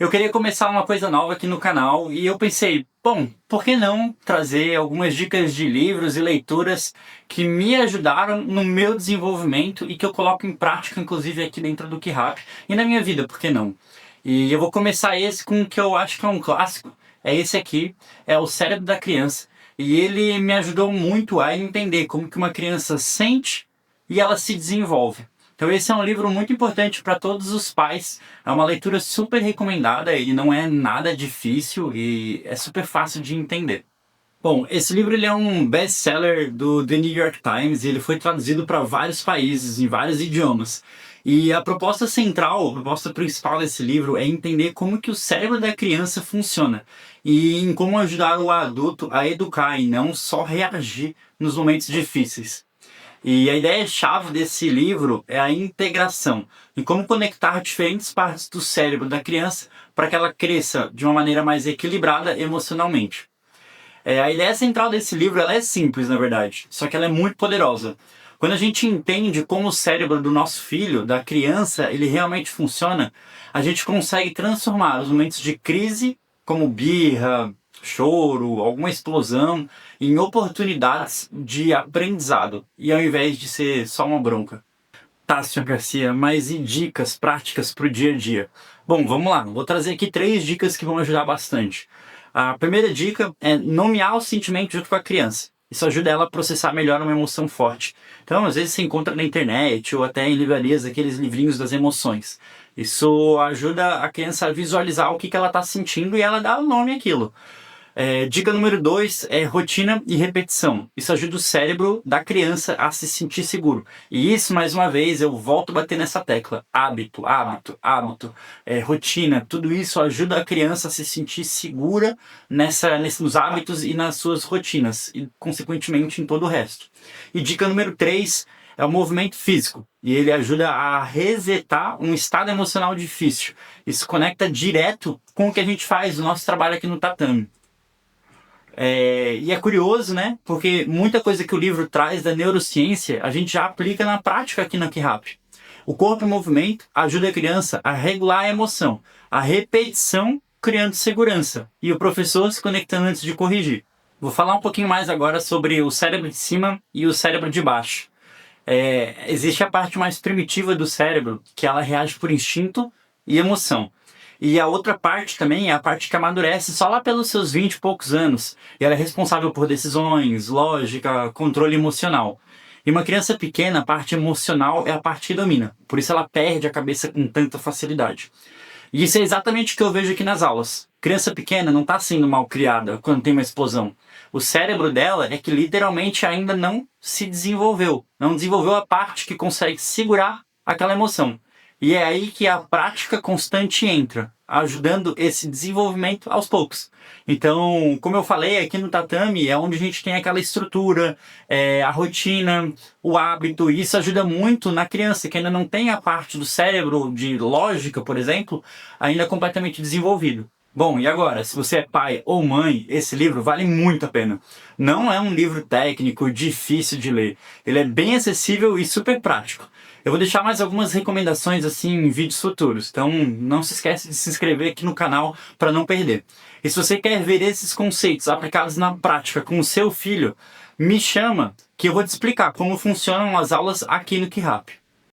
Eu queria começar uma coisa nova aqui no canal e eu pensei, bom, por que não trazer algumas dicas de livros e leituras que me ajudaram no meu desenvolvimento e que eu coloco em prática, inclusive aqui dentro do KeeRap e na minha vida, por que não? E eu vou começar esse com o que eu acho que é um clássico, é esse aqui, é O Cérebro da Criança. E ele me ajudou muito a entender como que uma criança sente e ela se desenvolve. Então esse é um livro muito importante para todos os pais, é uma leitura super recomendada, ele não é nada difícil e é super fácil de entender. Bom, esse livro ele é um best-seller do The New York Times e ele foi traduzido para vários países, em vários idiomas. E a proposta central, a proposta principal desse livro é entender como que o cérebro da criança funciona e em como ajudar o adulto a educar e não só reagir nos momentos difíceis. E a ideia-chave desse livro é a integração, e como conectar diferentes partes do cérebro da criança para que ela cresça de uma maneira mais equilibrada emocionalmente. A ideia central desse livro ela é simples, na verdade, só que ela é muito poderosa. Quando a gente entende como o cérebro do nosso filho, da criança, ele realmente funciona, a gente consegue transformar os momentos de crise, como birra, choro, alguma explosão, em oportunidades de aprendizado, e ao invés de ser só uma bronca. Tá, senhor Garcia, mas e dicas práticas para o dia a dia? Bom, vamos lá, vou trazer aqui 3 dicas que vão ajudar bastante. A primeira dica é nomear o sentimento junto com a criança. Isso ajuda ela a processar melhor uma emoção forte. Então, às vezes você encontra na internet ou até em livrarias aqueles livrinhos das emoções. Isso ajuda a criança a visualizar o que ela está sentindo e ela dá o nome àquilo. Dica número 2 é rotina e repetição. Isso ajuda o cérebro da criança a se sentir seguro. E isso, mais uma vez, eu volto a bater nessa tecla. Hábito, hábito, hábito, rotina. Tudo isso ajuda a criança a se sentir segura nos hábitos e nas suas rotinas. E, consequentemente, em todo o resto. E dica número 3 é o movimento físico. E ele ajuda a resetar um estado emocional difícil. Isso conecta direto com o que a gente faz no nosso trabalho aqui no tatame. E é curioso, né? Porque muita coisa que o livro traz da neurociência, a gente já aplica na prática aqui na KeeRap. O corpo em movimento ajuda a criança a regular a emoção, a repetição criando segurança e o professor se conectando antes de corrigir. Vou falar um pouquinho mais agora sobre o cérebro de cima e o cérebro de baixo. Existe a parte mais primitiva do cérebro, que ela reage por instinto e emoção. E a outra parte também é a parte que amadurece só lá pelos seus 20 e poucos anos. E ela é responsável por decisões, lógica, controle emocional. E uma criança pequena, a parte emocional é a parte que domina. Por isso ela perde a cabeça com tanta facilidade. E isso é exatamente o que eu vejo aqui nas aulas. Criança pequena não está sendo mal criada quando tem uma explosão. O cérebro dela é que literalmente ainda não se desenvolveu. Não desenvolveu a parte que consegue segurar aquela emoção. E é aí que a prática constante entra, ajudando esse desenvolvimento aos poucos. Então, como eu falei, aqui no tatame é onde a gente tem aquela estrutura, a rotina, o hábito, e isso ajuda muito na criança que ainda não tem a parte do cérebro de lógica, por exemplo, ainda completamente desenvolvido. Bom, e agora, se você é pai ou mãe, esse livro vale muito a pena. Não é um livro técnico, difícil de ler. Ele é bem acessível e super prático. Eu vou deixar mais algumas recomendações assim em vídeos futuros, então não se esquece de se inscrever aqui no canal para não perder. E se você quer ver esses conceitos aplicados na prática com o seu filho, me chama que eu vou te explicar como funcionam as aulas aqui no KeeRap.